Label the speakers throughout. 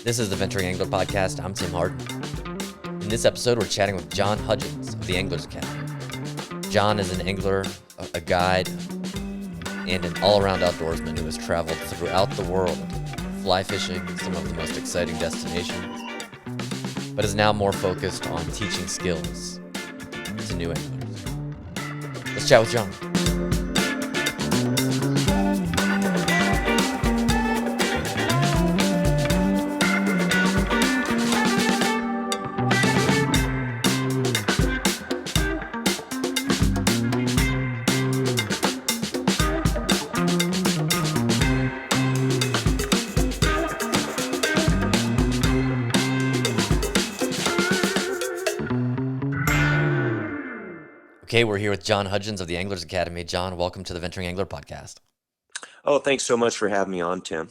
Speaker 1: This is the Venturing Angler Podcast. I'm Tim Harden. In this episode, we're chatting with John Hudgens of the Anglers Academy. John is an angler, a guide, and an all-around outdoorsman who has traveled throughout the world, fly fishing some of the most exciting destinations, but is now more focused on teaching skills to new anglers. Let's chat with John. Okay, we're here with John Hudgens of the Anglers Academy. John, welcome to the Venturing Angler Podcast.
Speaker 2: Oh, thanks so much for having me on, Tim.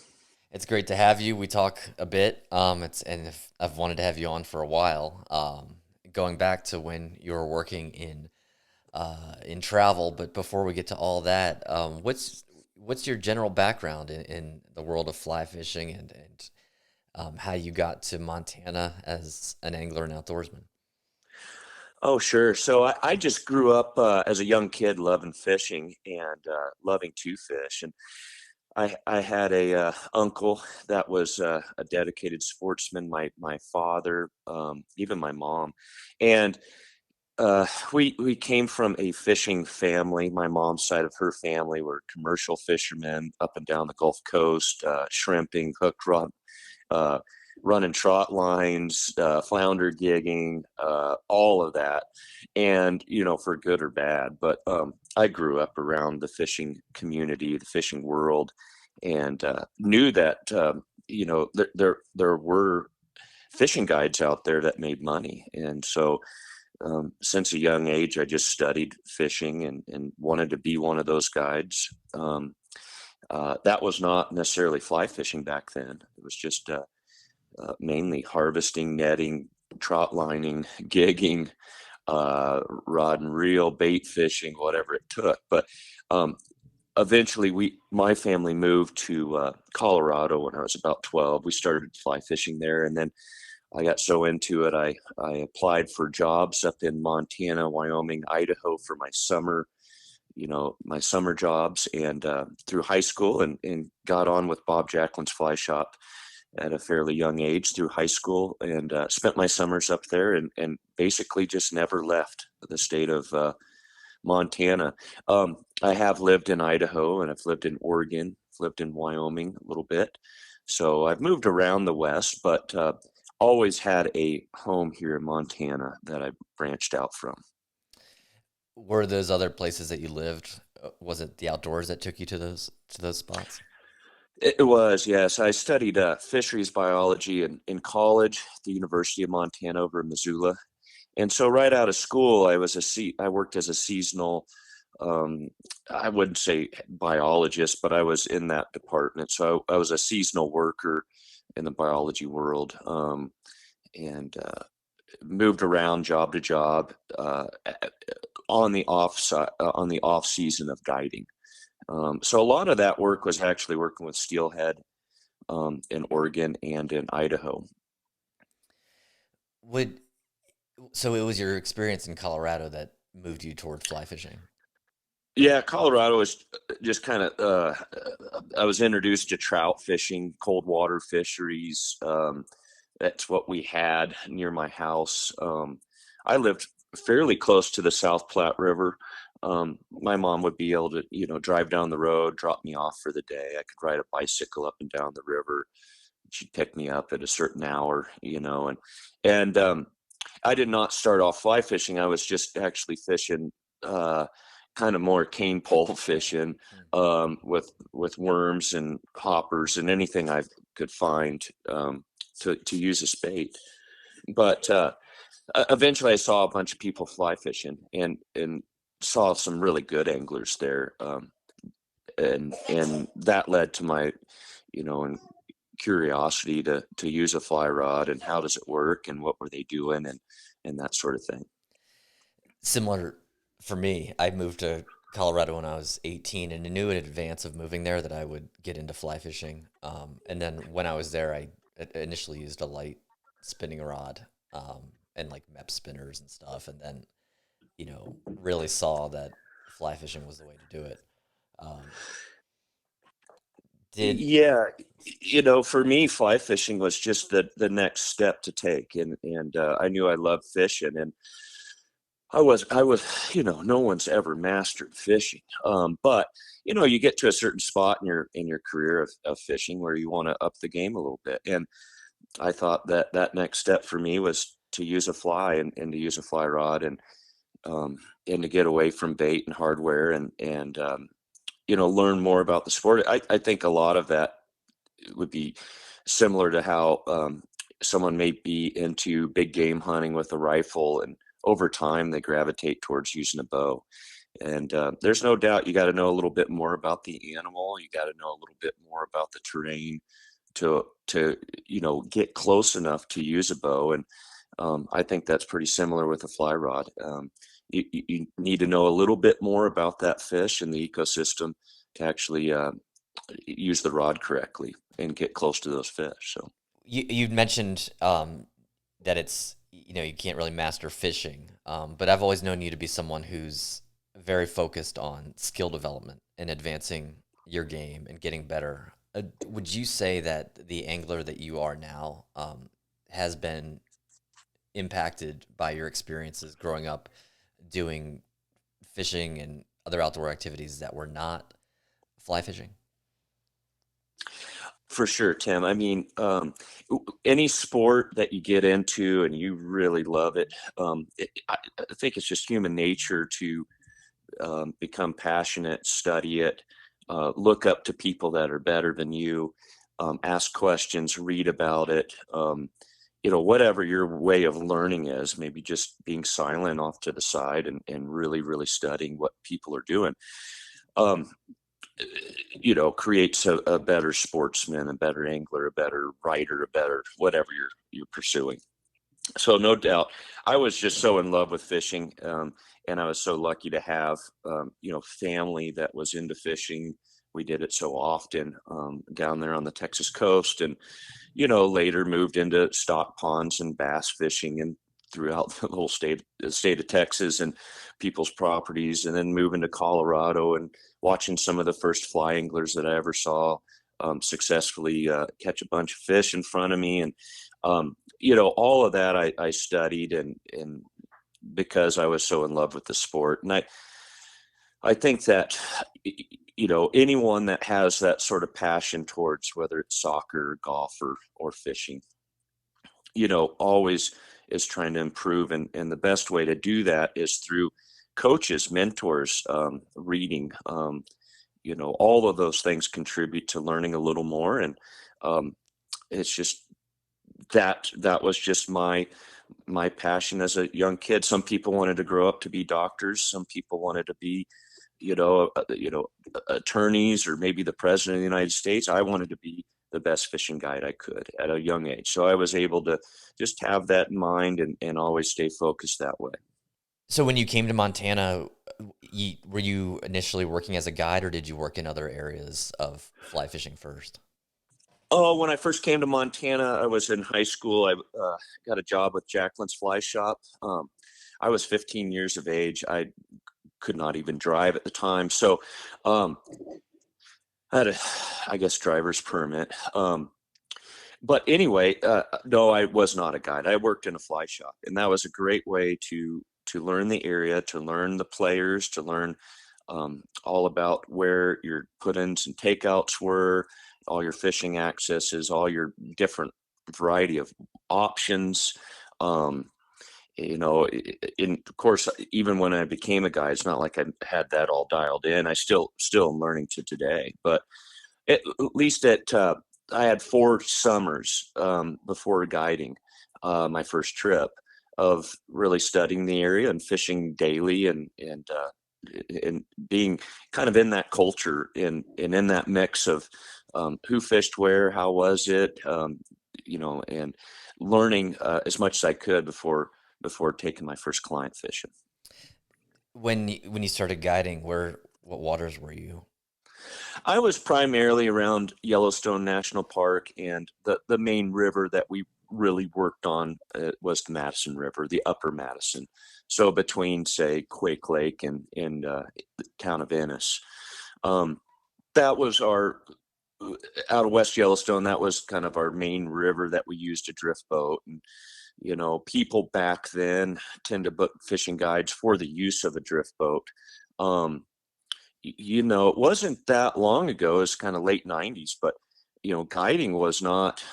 Speaker 1: It's great to have you. We talk a bit, I've wanted to have you on for a while, going back to when you were working in travel. But before we get to all that, what's your general background in the world of fly fishing and how you got to Montana as an angler and outdoorsman?
Speaker 2: Oh, sure. So I just grew up as a young kid loving fishing and loving to fish. And I had a uncle that was a dedicated sportsman, my father, even my mom. And we came from a fishing family. My mom's side of her family were commercial fishermen up and down the Gulf Coast, shrimping, hook rod, uh, running trot lines, flounder gigging, all of that. And, for good or bad. But I grew up around the fishing community, the fishing world, and knew that, there were fishing guides out there that made money. And so since a young age, I just studied fishing and wanted to be one of those guides. That was not necessarily fly fishing back then. It was just mainly harvesting, netting, trot lining, gigging, rod and reel, bait fishing, whatever it took. But eventually, my family moved to Colorado when I was about 12. We started fly fishing there, and then I got so into it, I applied for jobs up in Montana, Wyoming, Idaho for my summer jobs, and through high school, and got on with Bob Jacklin's Fly Shop at a fairly young age through high school, and spent my summers up there, and basically just never left the state of Montana. I have lived in Idaho, and I've lived in Oregon, lived in Wyoming a little bit. So I've moved around the West, but always had a home here in Montana that I branched out from.
Speaker 1: Were those other places that you lived, was it the outdoors that took you to those spots?
Speaker 2: It was, yes. I studied fisheries biology in college at the University of Montana over in Missoula. And so right out of school, I worked as a seasonal, um, I wouldn't say biologist, but I was in that department. So I was a seasonal worker in the biology world, and moved around job to job on the off season of guiding. So a lot of that work was actually working with steelhead in Oregon and in Idaho.
Speaker 1: Would So it was your experience in Colorado that moved you toward fly fishing.
Speaker 2: Yeah, Colorado was just kind of. I was introduced to trout fishing, cold water fisheries. That's what we had near my house. I lived fairly close to the South Platte River. My mom would be able to, drive down the road, drop me off for the day. I could ride a bicycle up and down the river. She'd pick me up at a certain hour, and I did not start off fly fishing. I was just actually fishing, kind of more cane pole fishing, with worms and hoppers and anything I could find, to use as bait. But eventually, I saw a bunch of people fly fishing and saw some really good anglers there, and that led to my, and curiosity to use a fly rod and how does it work and what were they doing and that sort of thing.
Speaker 1: Similar for me, I moved to Colorado when I was 18 and I knew in advance of moving there that I would get into fly fishing. And then when I was there, I initially used a light spinning rod, and like MEP spinners and stuff, and then really saw that fly fishing was the way to do it. Um, did
Speaker 2: Yeah, for me, fly fishing was just the next step to take, and I knew I loved fishing, and I was, no one's ever mastered fishing, but you get to a certain spot in your career of fishing where you want to up the game a little bit, and I thought that next step for me was to use a fly and to use a fly rod um, and to get away from bait and hardware and learn more about the sport. I think a lot of that would be similar to how someone may be into big game hunting with a rifle, and over time they gravitate towards using a bow. And there's no doubt you got to know a little bit more about the animal. You got to know a little bit more about the terrain to get close enough to use a bow. And I think that's pretty similar with a fly rod. You need to know a little bit more about that fish and the ecosystem to actually use the rod correctly and get close to those fish. So
Speaker 1: you mentioned that it's you can't really master fishing, but I've always known you to be someone who's very focused on skill development and advancing your game and getting better. Would you say that the angler that you are now has been impacted by your experiences growing up doing fishing and other outdoor activities that were not fly fishing?
Speaker 2: for sure, Tim. I mean, any sport that you get into and you really love it, I think it's just human nature to become passionate, study it, look up to people that are better than you, ask questions, read about it. Whatever your way of learning is, maybe just being silent off to the side and really, really studying what people are doing. Um, Creates a better sportsman, a better angler, a better writer, a better whatever you're pursuing. So no doubt, I was just so in love with fishing, and I was so lucky to have family that was into fishing. We did it so often down there on the Texas coast, and later moved into stock ponds and bass fishing and throughout the state of Texas and people's properties, and then moving to Colorado and watching some of the first fly anglers that I ever saw successfully catch a bunch of fish in front of me. And all of that I studied and because I was so in love with the sport. And I think that anyone that has that sort of passion towards whether it's soccer, golf, or fishing, always is trying to improve. And the best way to do that is through coaches, mentors, reading. All of those things contribute to learning a little more. And um, it's just that was just my passion as a young kid. Some people wanted to grow up to be doctors. Some people wanted to be, attorneys or maybe the president of the United States. I wanted to be the best fishing guide I could at a young age. So I was able to just have that in mind and always stay focused that way.
Speaker 1: So when you came to Montana, were you initially working as a guide, or did you work in other areas of fly fishing first?
Speaker 2: Oh, when I first came to Montana, I was in high school. I got a job with Jacqueline's Fly Shop. I was 15 years of age. I could not even drive at the time. So um, I had a, I guess, driver's permit. But anyway, no, I was not a guide. I worked in a fly shop, and that was a great way to learn the area, to learn the players, to learn all about where your put-ins and takeouts were, all your fishing accesses, all your different variety of options. Um, in of course, even when I became a guide, it's not like I had that all dialed in. I still am learning to today, but at least I had 4 summers before guiding my first trip of really studying the area and fishing daily and being kind of in that culture and in that mix of who fished where, how was it, and learning as much as I could before taking my first client fishing.
Speaker 1: When you started guiding, what waters were you?
Speaker 2: I was primarily around Yellowstone National Park, and the main river that we really worked on was the Madison River, the Upper Madison. So between, say, Quake Lake and the town of Ennis. Um, that was our out of West Yellowstone. That was kind of our main river that we used to drift boat. And people back then tend to book fishing guides for the use of a drift boat. Um, it wasn't that long ago, it's kind of late 90s, but guiding was not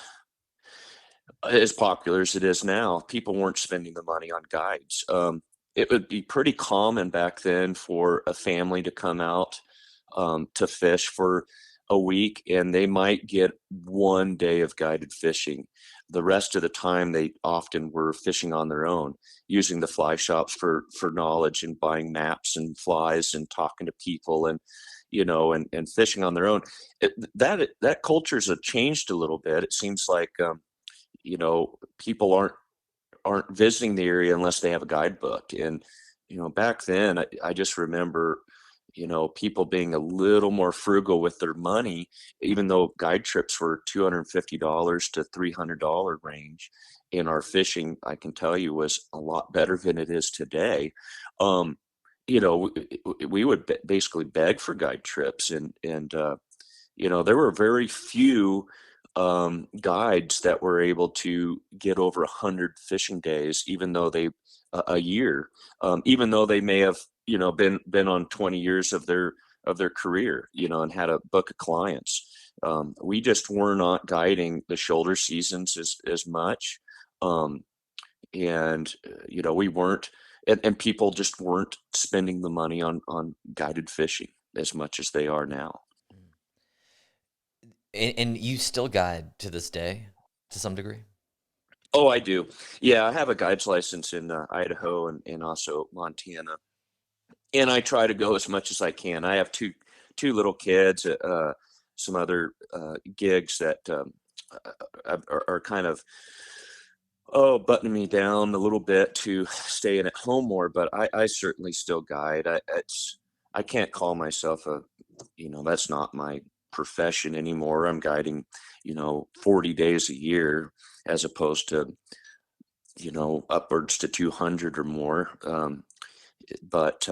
Speaker 2: as popular as it is now. People weren't spending the money on guides. It would be pretty common back then for a family to come out to fish for a week, and they might get 1 day of guided fishing. The rest of the time, they often were fishing on their own, using the fly shops for knowledge and buying maps and flies and talking to people and fishing on their own. That culture's have changed a little bit. It seems like people aren't visiting the area unless they have a guidebook. And back then, I just remember people being a little more frugal with their money, even though guide trips were $250 to $300 range. And our fishing, I can tell you, was a lot better than it is today. Um, we would basically beg for guide trips, and there were very few guides that were able to get over 100 fishing days, even though a year, even though they may have been on 20 years of their career, and had a book of clients. We just were not guiding the shoulder seasons as much, um, and we weren't, and people just weren't spending the money on guided fishing as much as they are now.
Speaker 1: And you still guide to this day, to some degree?
Speaker 2: Oh, I do. Yeah, I have a guide's license in Idaho and also Montana, and I try to go as much as I can. I have two little kids, some other gigs that are kind of buttoning me down a little bit to staying at home more. But I certainly still guide. I can't call myself that's not my profession anymore. I'm guiding 40 days a year as opposed to upwards to 200 or more. But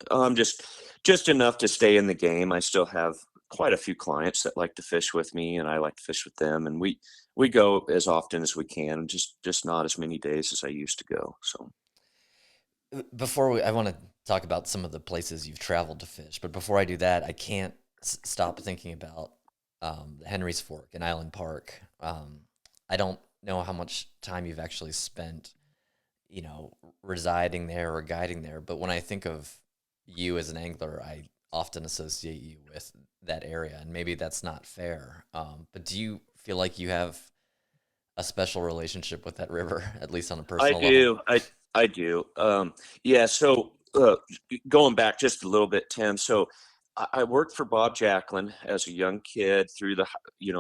Speaker 2: I'm just enough to stay in the game. I still have quite a few clients that like to fish with me, and I like to fish with them, and we go as often as we can, just not as many days as I used to go. So
Speaker 1: I want to talk about some of the places you've traveled to fish, but before I do that, I can't stop thinking about Henry's Fork and Island Park. I don't know how much time you've actually spent, residing there or guiding there, but when I think of you as an angler, I often associate you with that area, and maybe that's not fair. But do you feel like you have a special relationship with that river, at least on a
Speaker 2: I
Speaker 1: personal level?
Speaker 2: do. I do. Yeah. So going back just a little bit, Tim. So I worked for Bob Jacklin as a young kid through the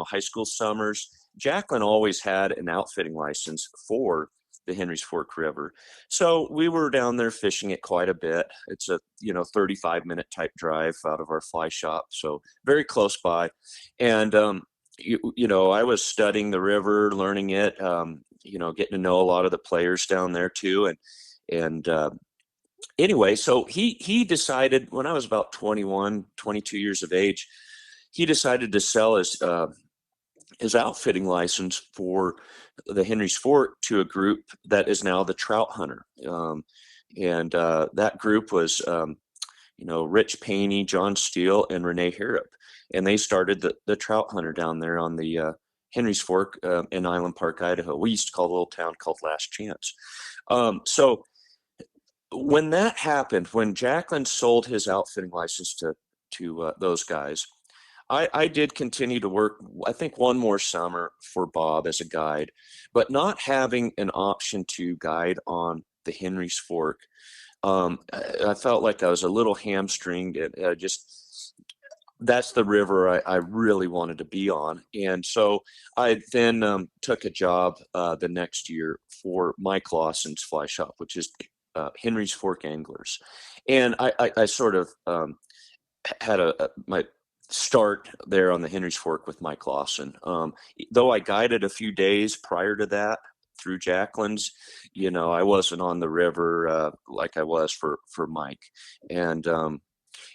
Speaker 2: high school summers. Jacklin always had an outfitting license for the Henry's Fork River, so we were down there fishing it quite a bit. It's a 35-minute type drive out of our fly shop, so very close by. And I was studying the river, learning it, getting to know a lot of the players down there too. And anyway, so he decided when I was about 21, 22 years of age, he decided to sell his outfitting license for the Henry's Fork to a group that is now the Trout Hunter. And that group was Rich Paney, John Steele, and Renee Harrop. And they started the Trout Hunter down there on the Henry's Fork in Island Park, Idaho. We used to call a little town called Last Chance. So when that happened, when Jacklin sold his outfitting license to those guys, I did continue to work, I think, one more summer for Bob as a guide, but not having an option to guide on the Henry's Fork. I felt like I was a little hamstringed. Just that's the river I really wanted to be on, and so I then took a job the next year for Mike Lawson's fly shop, which is Henry's Fork Anglers, and I sort of had my start there on the Henry's Fork with Mike Lawson. Though I guided a few days prior to that through Jacklin's, I wasn't on the river like I was for Mike. And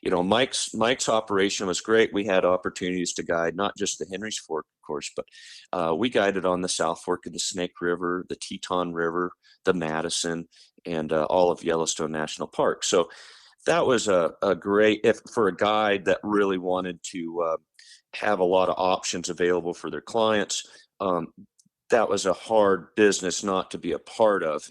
Speaker 2: Mike's operation was great. We had opportunities to guide not just the Henry's Fork, of course, but we guided on the South Fork of the Snake River, the Teton River, the Madison, and all of Yellowstone National Park. So that was a great, if for a guide that really wanted to have a lot of options available for their clients. That was a hard business not to be a part of,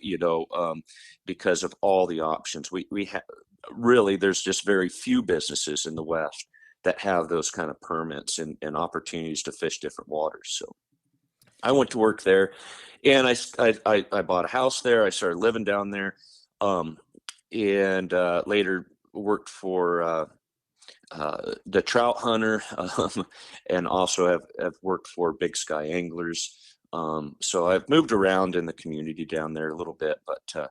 Speaker 2: because of all the options. We have really, there's just very few businesses in the West that have those kind of permits and opportunities to fish different waters. So I went to work there, and I bought a house there. I started living down there, and later worked for the trout hunter, and also have worked for Big Sky Anglers. So I've moved around in the community down there a little bit, but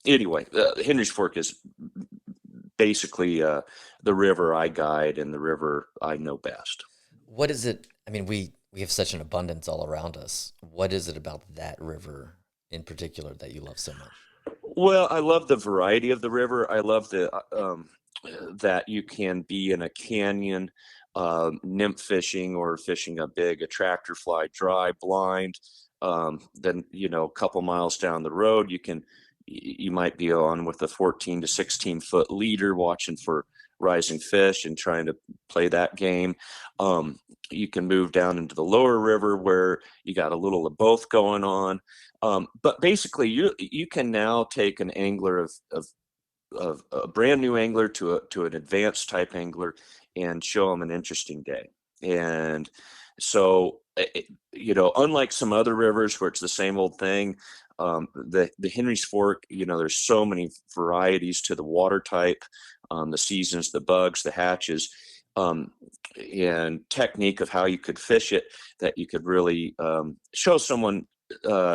Speaker 2: anyway, Henry's Fork is basically the river I guide and the river I know best.
Speaker 1: What is it? I mean, we have such an abundance all around us. What is it about that river in particular that you love so much?
Speaker 2: Well, I love the variety of the river. I love that you can be in a canyon, nymph fishing or fishing a big attractor fly dry blind. Then, a couple miles down the road, you might be on with a 14 to 16-foot leader watching for rising fish and trying to play that game. You can move down into the lower river where you got a little of both going on. But basically, you can now take an angler of a brand new angler to an advanced type angler and show them an interesting day. And so, unlike some other rivers where it's the same old thing, the Henry's Fork, there's so many varieties to the water type, the seasons, the bugs, the hatches, and technique of how you could fish it, that you could really show someone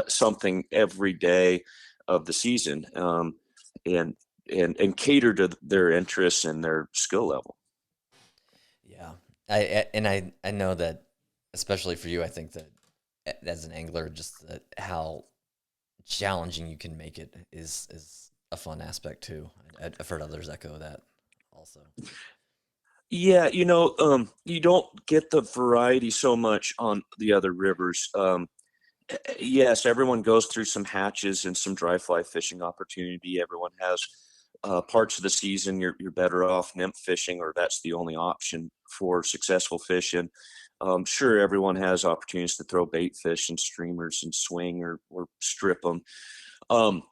Speaker 2: something every day of the season, and cater to their interests and their skill level.
Speaker 1: Yeah, I know that, especially for you, I think that as an angler, just how challenging you can make it is a fun aspect too. I've heard others echo that also.
Speaker 2: Yeah, you don't get the variety so much on the other rivers. Yes, everyone goes through some hatches and some dry fly fishing opportunity. Everyone has parts of the season you're better off nymph fishing, or that's the only option for successful fishing. Sure, everyone has opportunities to throw bait fish and streamers and swing or strip them. Um,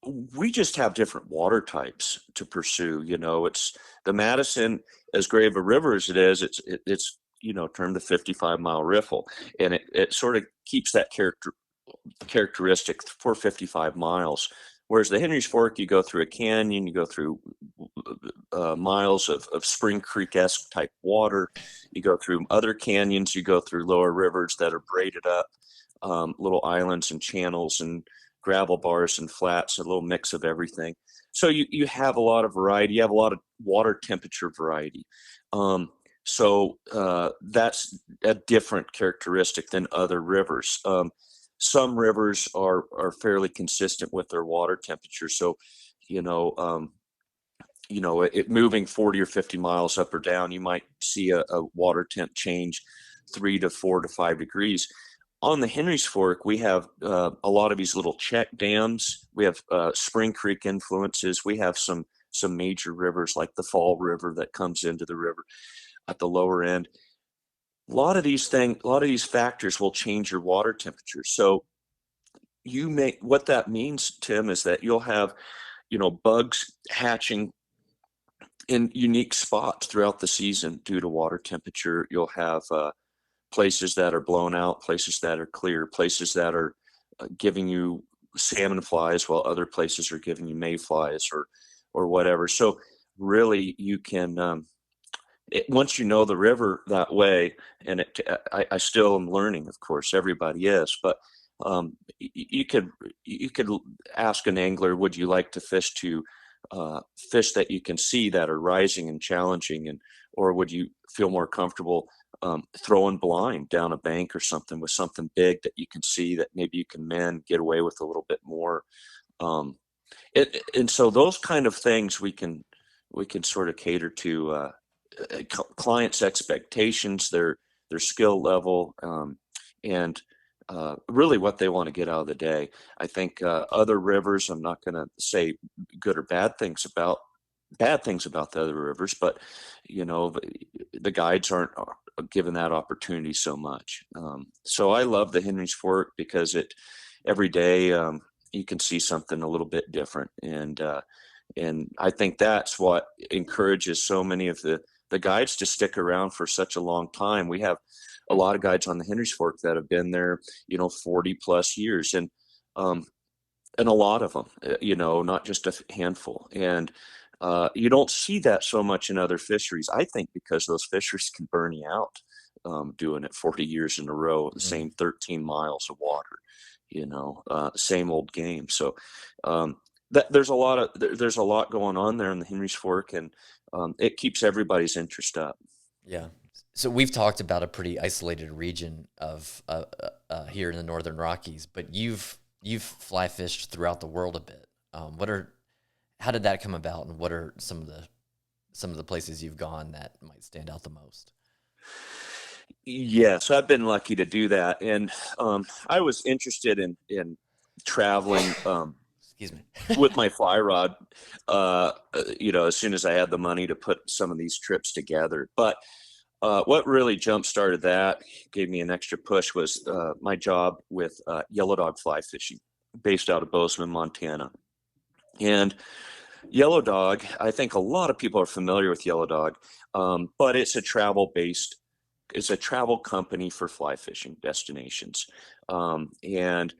Speaker 2: we just have different water types to pursue. It's the Madison, as great of a river as it is, it's termed the 55-mile riffle, and it sort of keeps that characteristic for 55 miles. Whereas the Henry's Fork, you go through a canyon, you go through miles of Spring Creek-esque type water, you go through other canyons, you go through lower rivers that are braided up, little islands and channels and gravel bars and flats, a little mix of everything. So you have a lot of variety. You have a lot of water temperature variety. So that's a different characteristic than other rivers. Some rivers are fairly consistent with their water temperature. So, it moving 40 or 50 miles up or down, you might see a water temp change 3 to 4 to 5 degrees. On the Henry's Fork, we have a lot of these little check dams. We have Spring Creek influences. We have some major rivers like the Fall River that comes into the river at the lower end. A lot of these factors will change your water temperature. So what that means, Tim, is that you'll have, bugs hatching in unique spots throughout the season due to water temperature. You'll have places that are blown out, places that are clear, places that are giving you salmon flies, while other places are giving you mayflies or whatever. So really, you can once you know the river that way, and I still am learning, of course, everybody is, but you could ask an angler, would you like to fish to fish that you can see that are rising and challenging, and or would you feel more comfortable throwing blind down a bank or something with something big that you can see that maybe you can mend, get away with a little bit more? Um, and so those kind of things we can sort of cater to clients' expectations, their skill level, and really what they want to get out of the day. I think other rivers, I'm not going to say good or bad things about the other rivers, but the guides aren't given that opportunity so much. So I love the Henry's Fork because it every day you can see something a little bit different, and I think that's what encourages so many of the guides to stick around for such a long time. We have a lot of guides on the Henry's Fork that have been there, 40 plus years, um, and a lot of them, not just a handful. And you don't see that so much in other fisheries, I think, because those fisheries can burn you out doing it 40 years in a row, the
Speaker 1: Mm,
Speaker 2: same 13 miles of water, same old game. So there's a lot going on there in the Henry's Fork, and it keeps everybody's interest up.
Speaker 1: yeah. So we've talked about a pretty isolated region of here in the Northern Rockies, but you've fly fished throughout the world a bit. How did that come about, and what are some of the places you've gone that might stand out the most?
Speaker 2: Yes, I've been lucky to do that, and I was interested in traveling
Speaker 1: Excuse me.
Speaker 2: with my fly rod, as soon as I had the money to put some of these trips together. But what really jump started that, gave me an extra push, was my job with yellow dog fly fishing, based out of Bozeman, Montana. And yellow dog, I think a lot of people are familiar with yellow dog, but it's a travel company for fly fishing destinations. And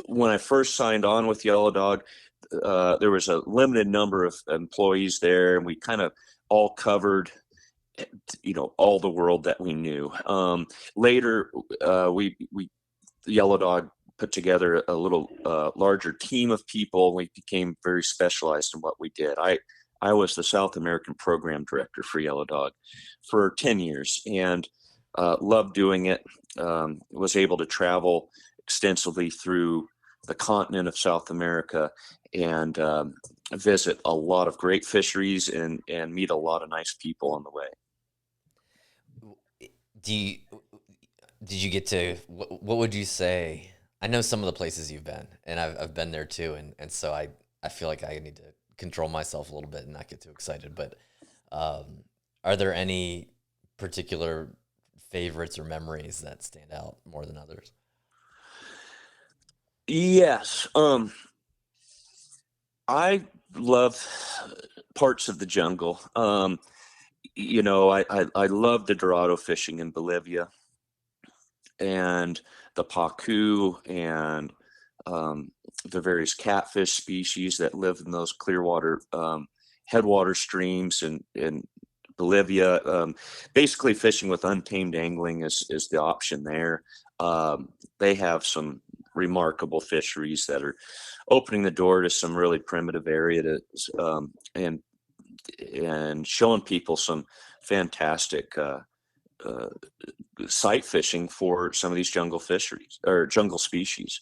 Speaker 2: when I first signed on with Yellow Dog, there was a limited number of employees there, and we kind of all covered, all the world that we knew. Later, we Yellow Dog put together a little larger team of people. We became very specialized in what we did. I was the South American program director for Yellow Dog for 10 years, and loved doing it. Was able to travel extensively through the continent of South America, and visit a lot of great fisheries, and meet a lot of nice people on the way.
Speaker 1: Do you did you get to what would you say? I know some of the places you've been, and I've been there too, and so I feel like I need to control myself a little bit and not get too excited. But um, are there any particular favorites or memories that stand out more than others?
Speaker 2: Yes, I love parts of the jungle. I love the Dorado fishing in Bolivia, and the pacu, and um, the various catfish species that live in those clear water headwater streams in Bolivia. Basically, fishing with untamed angling is the option there. They have some remarkable fisheries that are opening the door to some really primitive areas, and showing people some fantastic uh, sight fishing for some of these jungle fisheries or jungle species.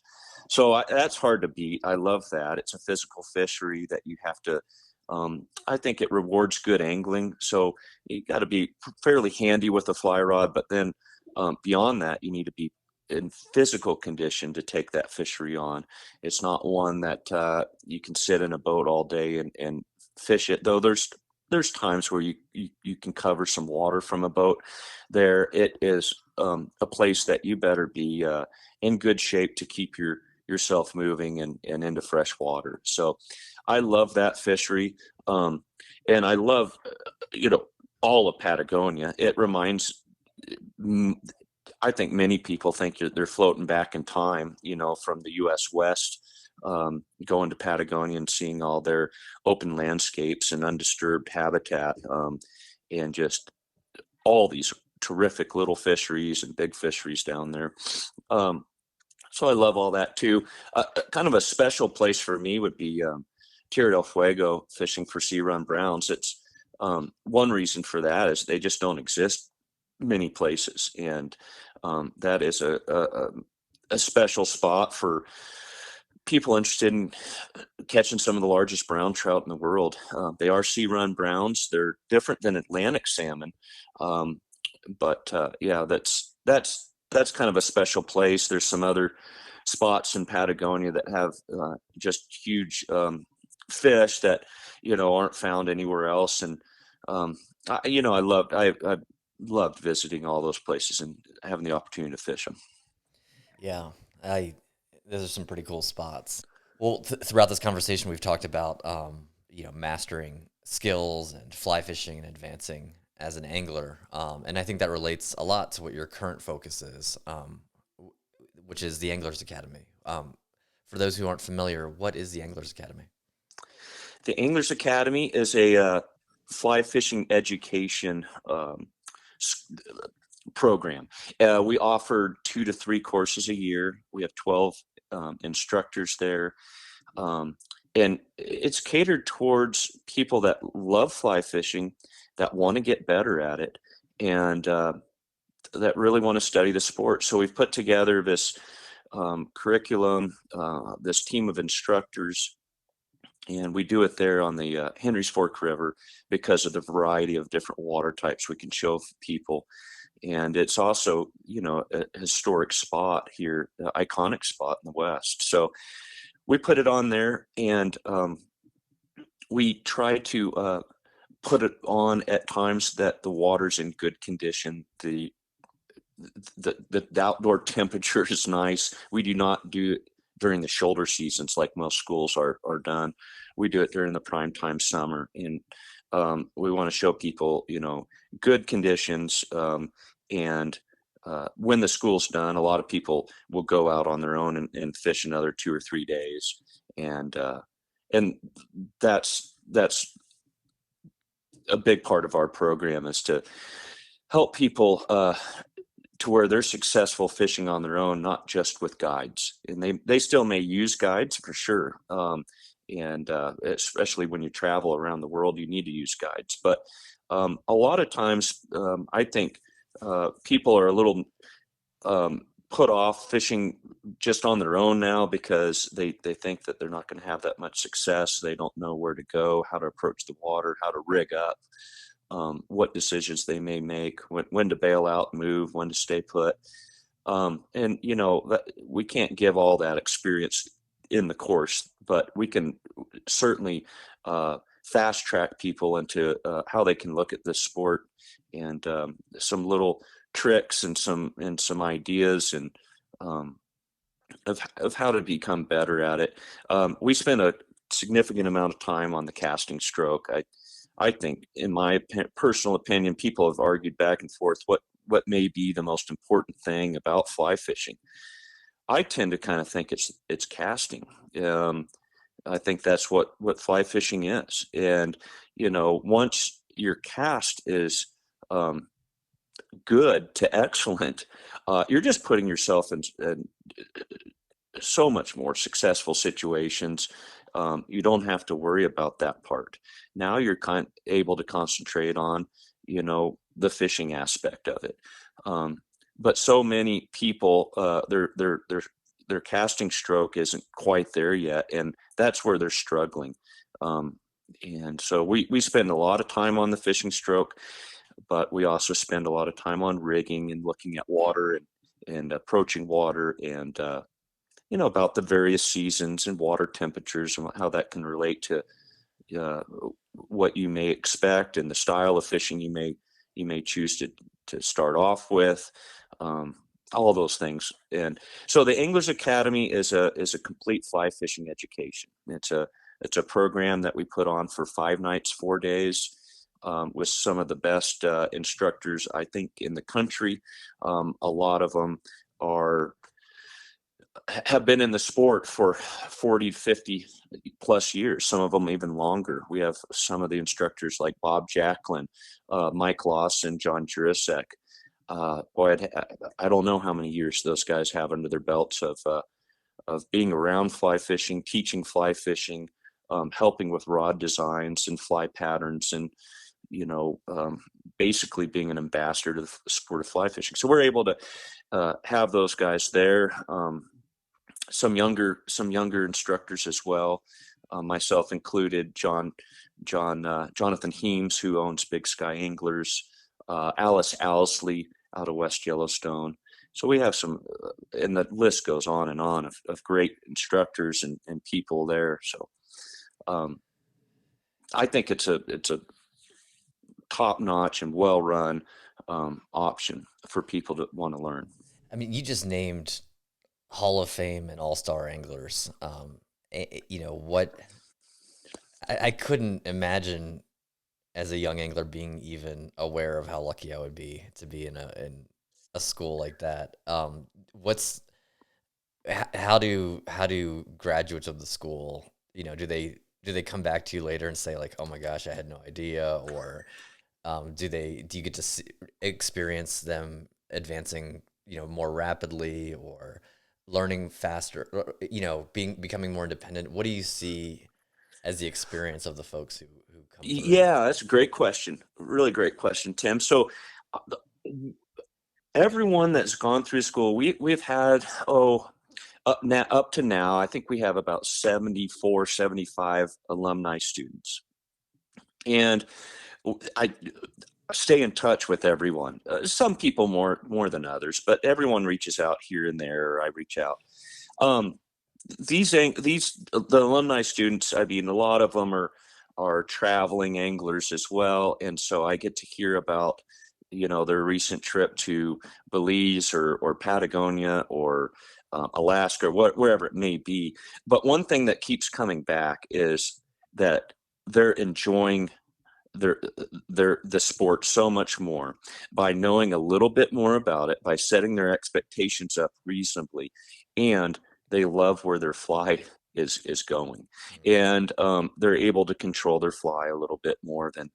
Speaker 2: So that's hard to beat. I love that. It's a physical fishery that you have to. I think it rewards good angling. So you got to be fairly handy with a fly rod, but then beyond that, you need to be in physical condition to take that fishery on. It's not one that you can sit in a boat all day and fish it. Though there's times where you can cover some water from a boat. There, it is a place that you better be in good shape to keep yourself moving and into fresh water. So I love that fishery, and I love you know all of Patagonia. It reminds I think many people think they're floating back in time, from the U.S. West, going to Patagonia and seeing all their open landscapes and undisturbed habitat, and just all these terrific little fisheries and big fisheries down there. Um, so I love all that too. Kind of a special place for me would be Tierra del Fuego fishing for sea run browns. It's one reason for that is they just don't exist many places, and that is a special spot for people interested in catching some of the largest brown trout in the world. They are sea run browns. They're different than Atlantic salmon, um, but yeah, that's kind of a special place. There's some other spots in Patagonia that have just huge fish that aren't found anywhere else. And I loved visiting all those places and having the opportunity to fish them.
Speaker 1: Yeah, I those are some pretty cool spots. Well, throughout this conversation, we've talked about mastering skills and fly fishing and advancing as an angler, and I think that relates a lot to what your current focus is, which is the Anglers Academy. For those who aren't familiar, what is the Anglers Academy?
Speaker 2: The Anglers Academy is a fly fishing education program. We offer 2 to 3 courses a year. We have 12 instructors there. And it's catered towards people that love fly fishing, that want to get better at it, and that really want to study the sport. So we've put together this curriculum, this team of instructors, and we do it there on the Henry's Fork River because of the variety of different water types we can show people. And it's also, a historic spot here, an iconic spot in the West. So we put it on there, and we try to put it on at times that the water's in good condition. The outdoor temperature is nice. We do not do it during the shoulder seasons like most schools are done. We do it during the prime time summer, and we want to show people, good conditions. And when the school's done, a lot of people will go out on their own and fish another 2 or 3 days, and and that's a big part of our program is to help people to where they're successful fishing on their own, not just with guides. And they still may use guides for sure. And especially when you travel around the world, you need to use guides. But a lot of times, I think people are a little put off fishing just on their own now because they think that they're not going to have that much success. They don't know where to go, how to approach the water, how to rig up, what decisions they may make, when to bail out, move, when to stay put. And we can't give all that experience in the course, but we can certainly fast track people into how they can look at this sport, and some little tricks and some ideas, and of how to become better at it. We spend a significant amount of time on the casting stroke. I think, in my personal opinion, people have argued back and forth what may be the most important thing about fly fishing. I tend to kind of think it's casting. I think that's what fly fishing is. And once your cast is good to excellent, you're just putting yourself in so much more successful situations. You don't have to worry about that part. Now you're able to concentrate on, the fishing aspect of it. But so many people, their casting stroke isn't quite there yet, and that's where they're struggling. And so we spend a lot of time on the fishing stroke, but we also spend a lot of time on rigging and looking at water and approaching water, and about the various seasons and water temperatures and how that can relate to uh, what you may expect and the style of fishing you may choose to start off with. Um, all those things. And so the Anglers Academy is a complete fly fishing education. It's a program that we put on for 5 nights, 4 days, with some of the best instructors, I think, in the country. A lot of them have been in the sport for 40, 50 plus years, some of them even longer. We have some of the instructors like Bob Jacklin, Mike Lawson, John Jurasek. Boy, I don't know how many years those guys have under their belts of being around fly fishing, teaching fly fishing, helping with rod designs and fly patterns, and you know, basically being an ambassador to the sport of fly fishing. So we're able to have those guys there. Some younger instructors as well, myself included. Jonathan Heames, who owns Big Sky Anglers, Alice Owsley out of West Yellowstone. So we have some, and the list goes on and on of great instructors and people there. So um, I think it's a top notch and well run option for people that want to learn.
Speaker 1: I mean, you just named Hall of Fame and All Star anglers. You know what? I couldn't imagine as a young angler being even aware of how lucky I would be to be in a school like that. What's how do graduates of the school, you know, do they come back to you later and say like, oh my gosh, I had no idea, or do you get to experience them advancing, you know, more rapidly or learning faster, or, you know, becoming more independent? What do you see as the experience of the folks who come through?
Speaker 2: Yeah, that's a great question. Really great question, Tim. So everyone that's gone through school, we've had, up to now, I think we have about 74, 75 alumni students. And I stay in touch with everyone. Some people more than others, but everyone reaches out here and there. Or I reach out. Um, the alumni students. I mean, a lot of them are traveling anglers as well, and so I get to hear about, you know, their recent trip to Belize or Patagonia or Alaska, or wherever it may be. But one thing that keeps coming back is that they're enjoying their the sport so much more by knowing a little bit more about it, by setting their expectations up reasonably, and they love where their fly is going, and they're able to control their fly a little bit more than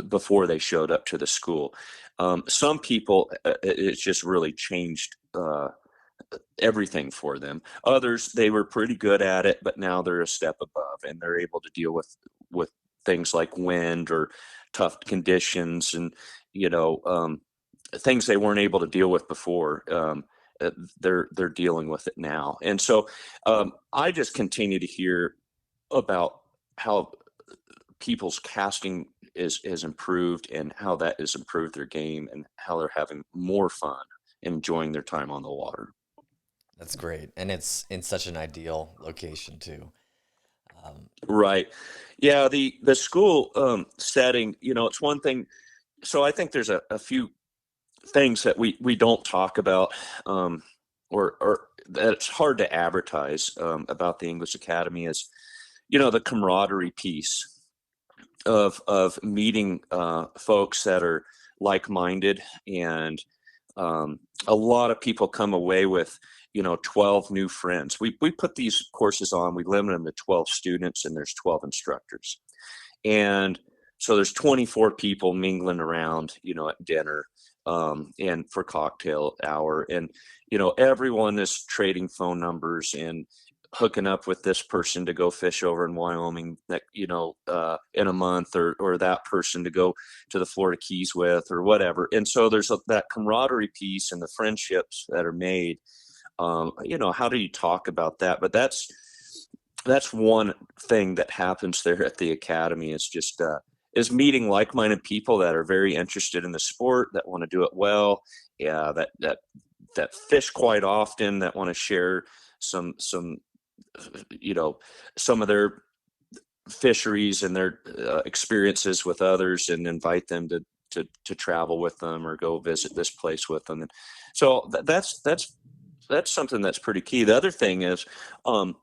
Speaker 2: before they showed up to the school. Some people, it's just really changed everything for them. Others, they were pretty good at it, but now they're a step above and they're able to deal with things like wind or tough conditions, and you know, things they weren't able to deal with before. They're dealing with it now, and so I just continue to hear about how people's casting is improved and how that has improved their game and how they're having more fun enjoying their time on the water.
Speaker 1: That's great, and it's in such an ideal location too. Um,
Speaker 2: Right. Yeah, the school setting, you know, it's one thing. So I think there's a few things that we don't talk about, or that it's hard to advertise about the English Academy, is, you know, the camaraderie piece of meeting folks that are like-minded, and a lot of people come away with, you know, 12 new friends. We put these courses on, we limit them to 12 students, and there's 12 instructors. And so there's 24 people mingling around, you know, at dinner, and for cocktail hour. And, you know, everyone is trading phone numbers and hooking up with this person to go fish over in Wyoming, that, you know, in a month, or that person to go to the Florida Keys with, or whatever. And so there's that camaraderie piece and the friendships that are made. You know, how do you talk about that? But that's one thing that happens there at the academy, is just is meeting like-minded people that are very interested in the sport, that want to do it well. Yeah, that fish quite often, that want to share some you know, some of their fisheries and their experiences with others, and invite them to travel with them or go visit this place with them. And so that's something that's pretty key. The other thing is, um,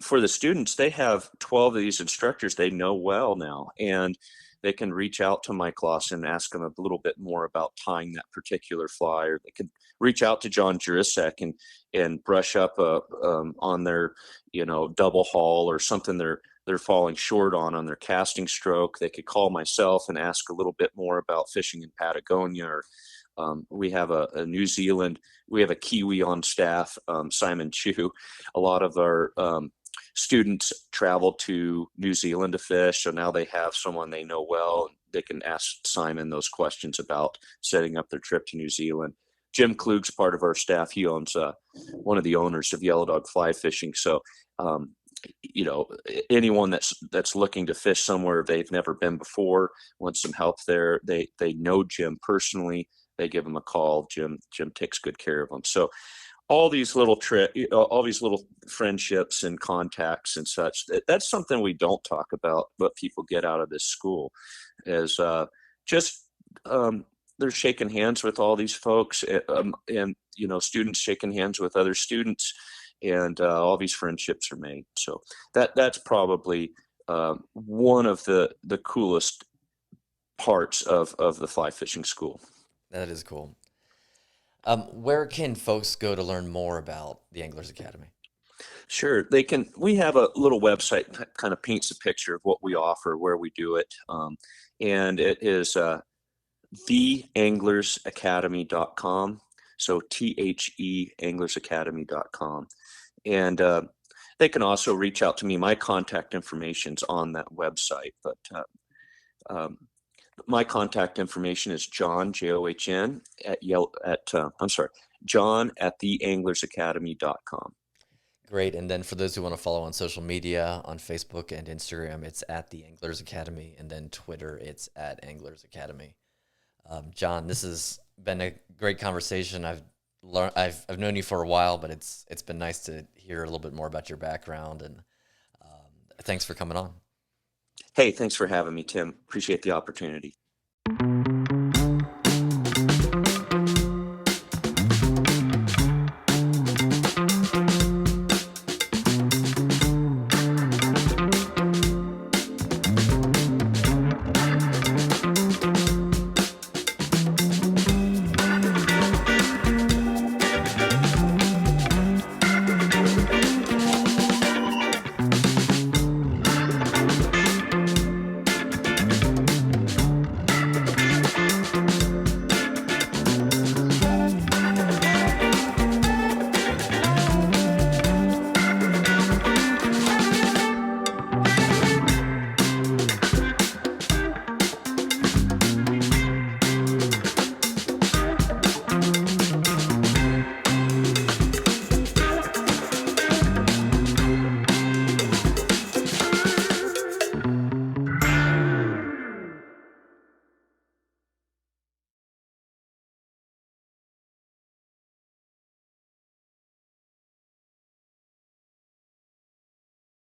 Speaker 2: for the students, they have 12 of these instructors they know well now, and they can reach out to Mike Lawson and ask him a little bit more about tying that particular fly, or they could reach out to John Jurasek and brush up on their, you know, double haul or something they're falling short on their casting stroke. They could call myself and ask a little bit more about fishing in Patagonia, or we have a New Zealand, we have a Kiwi on staff, Simon Chu. A lot of our students travel to New Zealand to fish, so now they have someone they know well. They can ask Simon those questions about setting up their trip to New Zealand. Jim Klug's part of our staff. He owns one of the owners of Yellow Dog Fly Fishing. So, um, anyone that's looking to fish somewhere they've never been before, wants some help there. They know Jim personally. They give him a call. Jim takes good care of them. So all these all these little friendships and contacts and such, that's something we don't talk about, but people get out of this school is just they're shaking hands with all these folks, and students shaking hands with other students, and all these friendships are made. So that's probably one of the coolest parts of the fly fishing school.
Speaker 1: That is cool. Where can folks go to learn more about the Anglers Academy?
Speaker 2: Sure, they can. We have a little website that kind of paints a picture of what we offer, where we do it, and it is theanglersacademy.com. So THE anglersacademy.com, and they can also reach out to me. My contact information's on that website, but my contact information is John, John John at theanglersacademy.com.
Speaker 1: Great. And then for those who want to follow on social media, on Facebook and Instagram, it's at the Anglers Academy, and then Twitter, it's at Anglers Academy. John, this has been a great conversation. I've known you for a while, but it's been nice to hear a little bit more about your background, and thanks for coming on.
Speaker 2: Hey, thanks for having me, Tim. Appreciate the opportunity.